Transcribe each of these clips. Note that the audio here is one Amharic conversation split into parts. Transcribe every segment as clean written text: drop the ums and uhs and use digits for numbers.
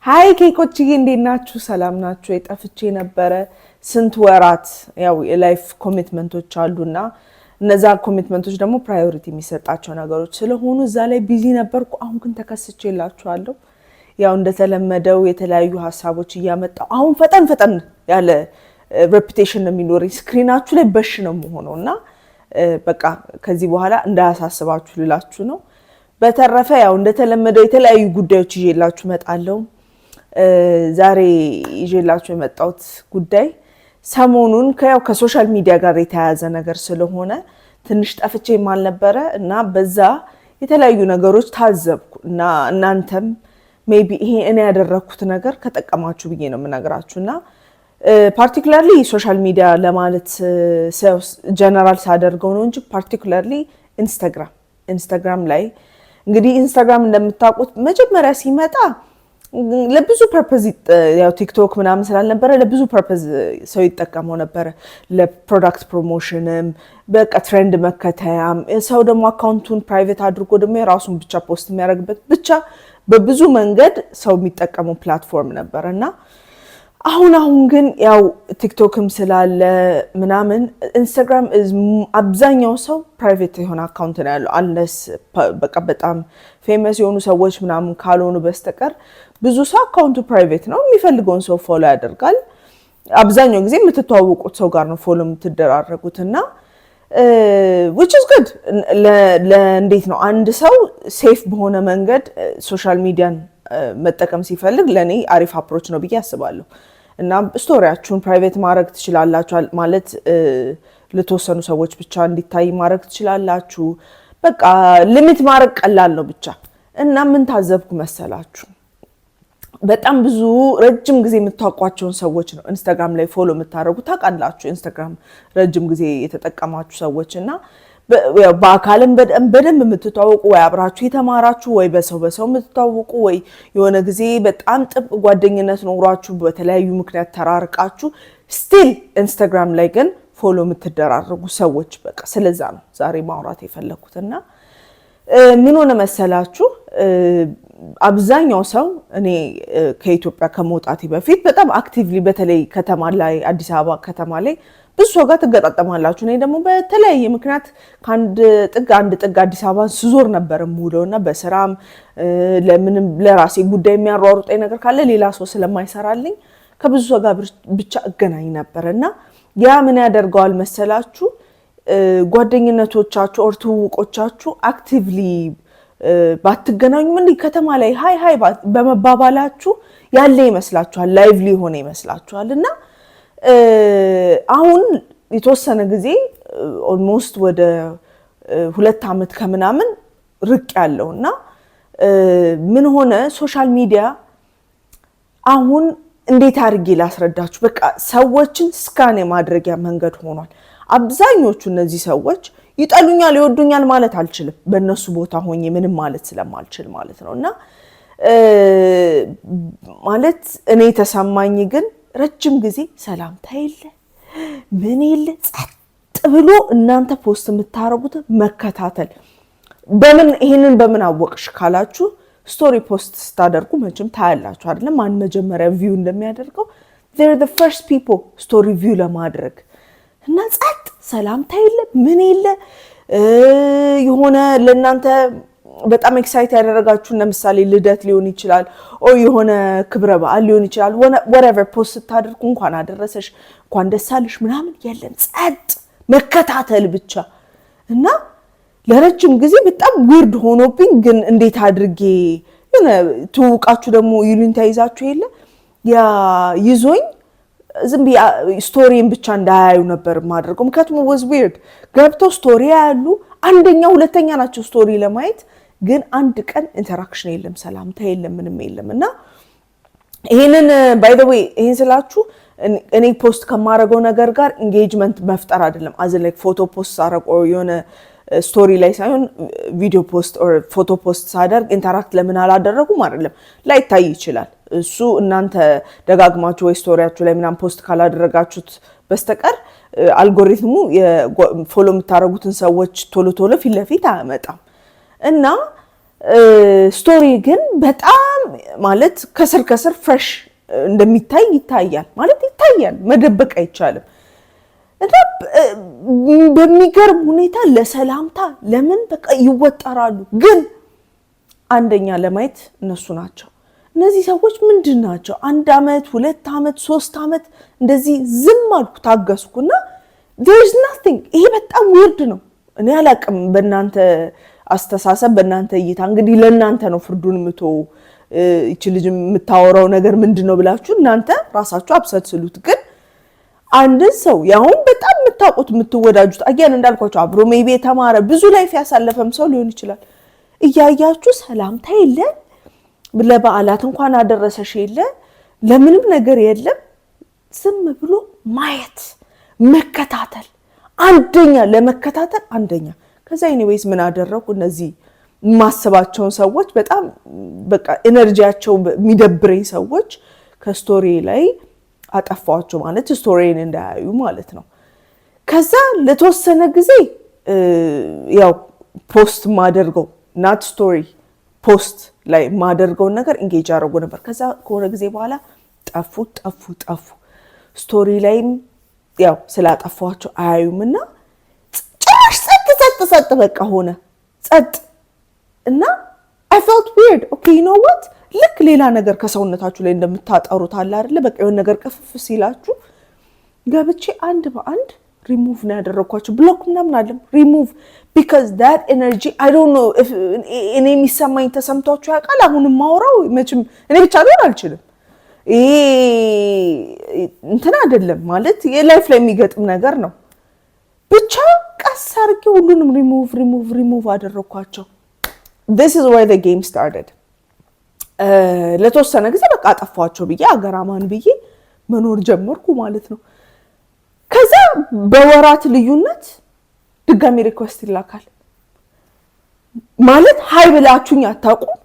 ሃይ ኬኮችዬ እንዴት ናችሁ? ሰላም ናችሁ? የጠፍቼ ነበረ ስንት ወራት ያው የላይፍ ኮሚትመንቶች አሉና እነዛ ኮሚትመንቶች ደግሞ ፕራዮሪቲ የሚሰጣቸው ነገሮች ስለሆኑ እዛ ላይ ቢዚ ነበርኩ። አሁን ግን ተከስቼላችኋለሁ። ያው እንደተለመደው የተለያዩ ሀሳቦች እያመጣው አሁን ፈጠን ያለ ሬፑቴሽን ነው የሚኖረኝ። ስክሪናችሁ ላይ በሽ ነው የምሆነውና በቃ ከዚህ በኋላ እንዳያሳስባችሁ ልላችሁ ነው። በተረፈ ያው እንደተለመደው የተለያዩ ጉዳዮች ይዤላችሁ እመጣለሁ። ዛሬ ይዤላችሁ የመጣሁት ጉዳይ ሰሞኑን ከሶሻል ሚዲያ ጋር የተያያዘ ነገር ስለሆነ ትንሽ ጠፍቼ ማል ነበረ እና በዛ የተለያዩ ነገሮች ታዘብኩ እና እናንተም ሜቢ ይሄ እኔ ያደረኩት ነገር ከጠቀማችሁ ብዬ ነው የምነግራችሁና ፓርቲኩላርሊ ሶሻል ሚዲያ ለማለት ጀነራል ሳደርገው ነው እንጂ ፓርቲኩላርሊ ኢንስታግራም ላይ እንግዲህ ኢንስታግራም እንደምታውቁት መጀመሪያ ሲመጣ ለብዙ ፐርፐዝ ያው ቲክቶክ ምናምን ስላልነበረ ለብዙ ፐርፐዝ ሰው ይጠቀመው ነበር። ለፕሮዳክት ፕሮሞሽንም በቃ ትሬንድ መከታያም ሰው ደግሞ አካውንቱን ፕራይቬት አድርጎ ደግሞ የራሱን ብቻ ፖስት የሚያደርግበት ብቻ በብዙ መንገድ ሰው የሚጠቀመው ፕላትፎርም ነበር እና አሁን ግን ያው ቲክቶክም ስላለ ምናምን ኢንስታግራም አብዛኛው ሰው ፕራይቬት የሆነ አካውንት ነው ያለው አንለስ በቃ በጣም ፌመስ የሆኑ ሰዎች ምናምን ካልሆኑ በስተቀር ብዙ ሰው አካውንቱ ፕራይቬት ነው። የሚፈልገውን ሰው ፎሎ ያደርጋል። አብዛኛው ጊዜ የምትተዋወቁት ሰው ጋር ነው ፎሎ የምትደራረጉትና which is good ለእንዴት ነው አንድ ሰው ሴፍ በሆነ መንገድ ሶሻል ሚዲያን መጠቀም ሲፈልግ ለኔ አሪፍ አፕሮች ነው ብዬ አስባለሁ። እና ስቶሪያችሁን ፕራይቬት ማድረግ ትችላላችሁ ማለት ለተወሰኑ ሰዎች ብቻ እንዲታይ ማድረግ ትችላላችሁ። በቃ ሊሚት ማድረግ ቀላል ነው ብቻ። እና ምን ታዘብኩ መሰላችሁ? በጣም ብዙ ረጅም ጊዜ የምታውቋቸውን ሰዎች ነው ኢንስታግራም ላይ ፎሎ የምታደርጉት። ታውቃላችሁ ኢንስታግራም ረጅም ጊዜ የተጠቀማችሁ ሰዎች እና በአካልም በደንብ የምትተዋወቁ ወይ አብራችሁ የተማራችሁ ወይ በሰው የምትተዋወቁ ወይ የሆነ ጊዜ በጣም ጥብቅ ጓደኝነት ኖሯችሁ በተለያዩ ምክንያት ተራርቃችሁ ስቲል ኢንስታግራም ላይ ግን ፎሎ የምትደራረጉ ሰዎች በቃ ስለዛ ነው ዛሬ ማውራት የፈለኩትና ምን ሆነ መሰላችሁ? አብዛኛው ሰው እኔ ከኢትዮጵያ ከመውጣቴ በፊት በጣም አክቲቭሊ በተለይ ከተማ ላይ አዲስ አበባ ከተማ ላይ ብዙ ሰው ጋር ትገጣጠማላችሁ። እኔ ደግሞ በተለያየ ምክንያት ከአንድ ጥግ አዲስ አበባ ስዞር ነበር የምውለውና በስራም ለምንም ለራሴ ጉዳይ የሚያሯሩጠኝ ነገር ካለ ሌላ ሰው ስለማይሰራልኝ ከብዙ ሰው ጋር ብቻ እገናኝ ነበርና ያ ምን ያደርገዋል መሰላችሁ? ጓደኝነቶቻችሁ ትውውቆቻችሁ አክቲቭሊ ባትገናኙም እንዲህ ከተማ ላይ ሃይ በመባባላችሁ ያለ ይመስላችኋል፣ ላይቭሊ ሆነ ይመስላችኋል። እና አሁን የተወሰነ ጊዜ ኦልሞስት ወደ 2 ዓመት ከምናምን ርቅ ያለውና ምን ሆነ ሶሻል ሚዲያ አሁን እንዴት አድርጌ ላስረዳችሁ? በቃ ሰዎችን ስካን የማድረጊያ መንገድ ሆኗል። አብዛኞቹ እነዚህ ሰዎች ይጠሉኛል ይወዱኛል ማለት አልችልም፣ በእነሱ ቦታ ሆኜ ምንም ማለት ስለማልችል ማለት ነው። እና ማለት እኔ ተሰማኝ ግን ረጅም ጊዜ ሰላምታ የለ ምን የለ ጸጥ ብሎ እናንተ ፖስት የምታረጉት መከታተል። ይሄንን በምን አወቅሽ ካላችሁ ስቶሪ ፖስት ስታደርጉ መቼም ታያላችሁ አይደለም? ማን መጀመሪያ ቪው እንደሚያደርገው they're the first people ስቶሪ ቪው ለማድረግ እና ጸጥ ሰላምታ የለ ምን የለ የሆነ ለእናንተ በጣም ኤክሳይት ያደረጋችሁ ለምሳሌ ልደት ሊሆን ይችላል ኦ የሆነ ክብረ በዓል ሊሆን ይችላል whatever ፖስት ታደርጉ እንኳን አደረሰሽ እንኳን ደስ አለሽ ምናምን የለም ጸጥ መከታተል ብቻ። እና ለረጅም ጊዜ በጣም ዊርድ ሆኖብኝ ግን እንዴት አድርጌ ትውቃችሁ ደግሞ ይሉኝታ ይዛችሁ የለ ያ ይዞኝ ዝም ብዬ ስቶሪን ብቻ እንዳያዩ ነበር ማድረግ። ምክንያቱም was weird ገብተው ስቶሪ ያሉ አንደኛ ሁለተኛ ናቸው ስቶሪ ለማየት ግን አንድ ቀን ኢንተራክሽን የለም ሰላምታ የለም ምንም የለም። እና ይሄንን by the way ይሄን ስላችሁ እኔ ፖስት ከማረገው ነገር ጋር ኢንጌጅመንት መፍጠር አይደለም። አዝ ላይክ ፎቶ ፖስት አረቆ የሆነ ስቶሪ ላይ ሳይሆን ቪዲዮ ፖስት ኦር ፎቶ ፖስት ሳደርግ ኢንተራክት ለምን አላደረጉም አይደለም ላይታይ ይችላል። እሱ እናንተ ደጋግማችሁ ወይ ስቶሪያችሁ ላይ ምናምን ፖስት ካላደረጋችሁት በስተቀር አልጎሪትሙ ፎሎ የምታረጉትን ሰዎች ቶሎ ፊት ለፊት አያመጣም። እና ስቶሪ ግን በጣም ማለት ከስር ፍሬሽ እንደሚታይ ይታያል ማለት ይታያል መደበቅ አይቻልም እና በሚገርም ሁኔታ ለሰላምታ ለምን በቃ ይወጣራሉ ግን አንደኛ ለማየት እነሱ ናቸው እነዚህ ሰዎች ምንድናቸው 1 አመት 2 አመት 3 አመት እንደዚህ ዝም አልኩ ታገስኩና there is nothing ይሄ በጣም weird ነው እኔ አላቅም በእናንተ አስተሳሰብ በእናንተ እይታ እንግዲህ ለእናንተ ነው ፍርዱን ምተው እቺ ልጅ የምታወራው ነገር ምንድነው ብላችሁ እናንተ ራሳችሁ አብሰልስሉት ግን አንድ ሰው ያው በጣም የምታውቁት የምትወዳጁት አጊያን እንዳልኳችሁ አብሮ ሜቢ የተማረ ብዙ ላይፍ ያሳለፈም ሰው ሊሆን ይችላል እያያችሁ ሰላምታ የለ ለበዓላት እንኳን አደረሰሽ የለ ለምንም ነገር የለም ዝም ብሎ ማየት መከታተል አንደኛ ለመከታተል አንደኛ ከዛ ኤኒዌይስ ምን አደረኩ እነዚህ ማስባቸውን ሰዎች በጣም በቃ ኤነርጂያቸው የሚደብረኝ ሰዎች ከስቶሪ ላይ አጠፋዋቸው ማለት ስቶሪን እንዳያዩ ማለት ነው ከዛ ለተወሰነ ጊዜ ያው ፖስት ማደርገው not story ፖስት ላይ ማደርገው ነገር ኢንጌጅ አደረጉ ነበር ከዛ ከሆነ ጊዜ በኋላ ጠፉ ስቶሪ ላይም ያው ስላጠፋዋቸው አያዩምና ጸጥ በቃ ሆነ ጸጥ እና I felt weird okay you know what ልክ ሌላ ነገር ከሰውነታችሁ ላይ እንደምታጠሩት አለ አይደለ በቃ የሆነ ነገር ከፍፍ ሲላችሁ ገብቼ አንድ በአንድ ሪሙቭ ነው ያደረኳቸው ብሎክ ምናምን አይደለም ሪሙቭ because that energy I don't know if እኔ የሚሰማኝ ተሰምቷችሁ ያውቃል አሁንም ማውራው መቼም እኔ ብቻ ልሆን አልችልም እንትና አይደለም ማለት የላይፍ ላይ የሚገጥም ነገር ነው ብቻ ቀስ አድርጌ ሁሉንም ሪሙቭ አደረኳቸው this is where the game started ለተወሰነ ጊዜ በቃ አጠፋቸው ብዬ አገራማን ብዬ መኖር ጀመርኩ ማለት ነው ከዛ በወራት ልዩነት ድጋሚ ሪኩዌስት ይላካል ማለት ሃይ ብላችሁኝ አታውቁም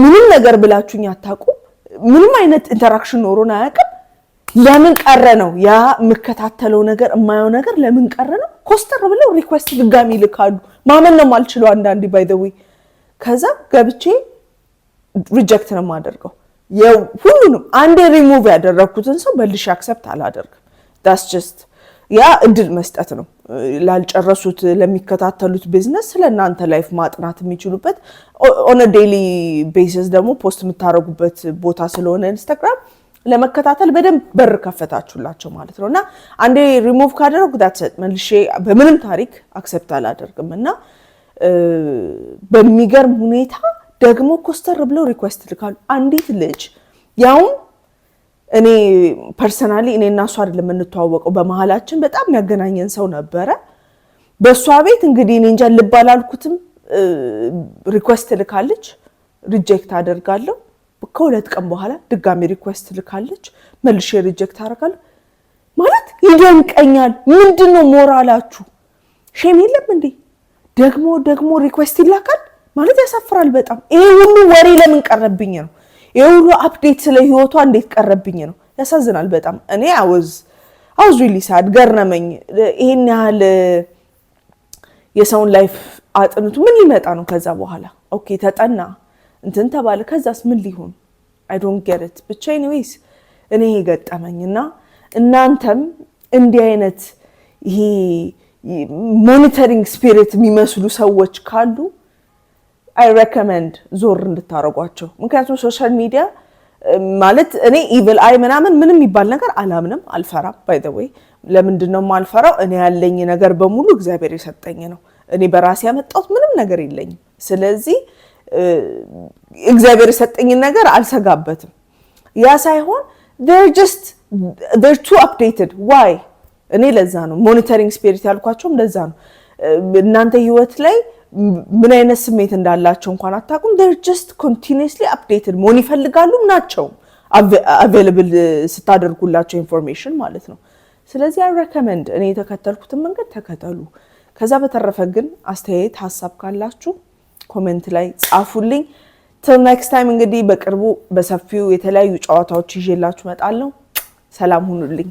ምንም ነገር ብላችሁኝ አታውቁም ምንም አይነት ኢንተራክሽን ኖሮና አያውቅም ለምን ቀረ ነው ያ መከታተለው ነገር የማየው ነገር ለምን ቀረ ነው ኮስተር ብለው ሪኩዌስት ድጋሚ ይልካሉ ማመን ነው ማልችለው አንዳንዴ by the way ከዛ ገብቼ ሪጀክት ነው ማደርገው ሁሉንም አንዴ ሪሙቭ ያደረኩትን ሰው በልሽ አክሰፕት አላደርግም that's just ያ እድል መስጠት ነው ላልጨረሱት ለሚከታተሉት ቢዝነስ ስለናንተ ላይፍ ማጥናት የሚችሉበት on a daily basis ደግሞ ፖስት የምታረጉበት ቦታ ስለሆነ ኢንስታግራም ለመከታተል በደንብ በር ከፈታችሁላቸው ማለት ነውና አንዴ ሪሙቭ ካደረኩ that's it መልሼ በምንም ታሪክ አክሰፕት አላደርግምና በሚገርም ሁኔታ ደግሞ ኮስተር ብለው ሪኩዌስት ልካሉ አንዲት ልጅ ያው እኔ ፐርሰናሊ እኔና እሷ አይደለም እንተዋወቀው በመሐላችን በጣም ያገናኘን ሰው ነበረ በሷ ቤት እንግዲህ እኔ እንጃ ልባላልኩትም ሪኩዌስት ልካለች ሪጀክት አደርጋለሁ ከሁለት ቀን በኋላ ድጋሚ ሪኩዌስት ልካለች መልሼ ሪጀክት አደርጋለሁ ማለት ይደንቀኛል ምንድነው ሞራላችሁ ሼም የለም እንዴ ደግሞ ሪኩዌስት ይላካል ማለት ያሳፍራል በጣም ይሄ ሁሉ ወሬ ለምን ቀረብኝ ነው ይሄ ሁሉ አፕዴት ስለ ህይወቷ እንዴት ቀረብኝ ነው ያሳዝናል በጣም እኔ I was really sad ገርነመኝ ይሄን ያህል የሰውን ላይፍ አጥንቱ ምን ሊመጣ ነው ከዛ በኋላ ኦኬ ተጠና እንትን ተባለ ከዛስ ምን ሊሆን I don't get it ብቻ anyways እኔ ገጠመኝና እናንተም እንዲህ አይነት ይሄ ሞኒተሪንግ ስፒሪት የሚመስሉ ሰዎች ካሉ I recommend ዞር እንድታረጓቸው ምክንያቱም ሶሻል ሚዲያ ማለት እኔ ኢቪል አይ ምንም ይባል ነገር አላምንም አልፈራም by the way ለምንድነው ማልፈራው እኔ ያለኝ ነገር በሙሉ እግዚአብሔር የሰጠኝ ነው እኔ በራሴ ያመጣሁት ምንም ነገር የለኝም ስለዚህ እግዚአብሔር የሰጠኝ ነገር አልሰጋበትም ያ ሳይሆን they're too updated why እኔ ለዛ ነው ሞኒተሪንግ ስፒሪት ያልኳቸውም ለዛ ነው እናንተ ህይወት ላይ ምን አይነት ስሜት እንዳላቸው እንኳን አታውቁም they're just continuously updated ሞኒ ይፈልጋሉ ናቸው available ስታደርጉላቸው ኢንፎርሜሽን ማለት ነው ስለዚህ I recommend እኔ የተከተልኩትን መንገድ ተከተሉ ከዛ በተረፈ ግን አስተያየት ሐሳብ ካላችሁ ኮሜንት ላይ ጻፉልኝ till next time እንግዲህ በቅርቡ በሰፊው የተለያዩ ጨዋታዎች ይዤላችሁ መጣለሁ ሰላም ሁኑልኝ